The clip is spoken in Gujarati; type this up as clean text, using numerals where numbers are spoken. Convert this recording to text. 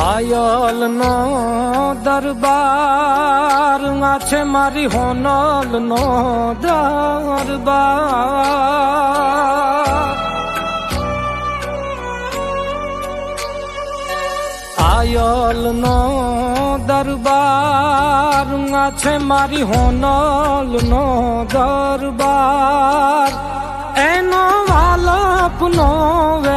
આયલ નો દરબાર માં છે મારી હોનલ નો દરબાર. આયલ નો દરબાર માં છે મારી હોનલ નો દરબાર. એનો વાલપ નો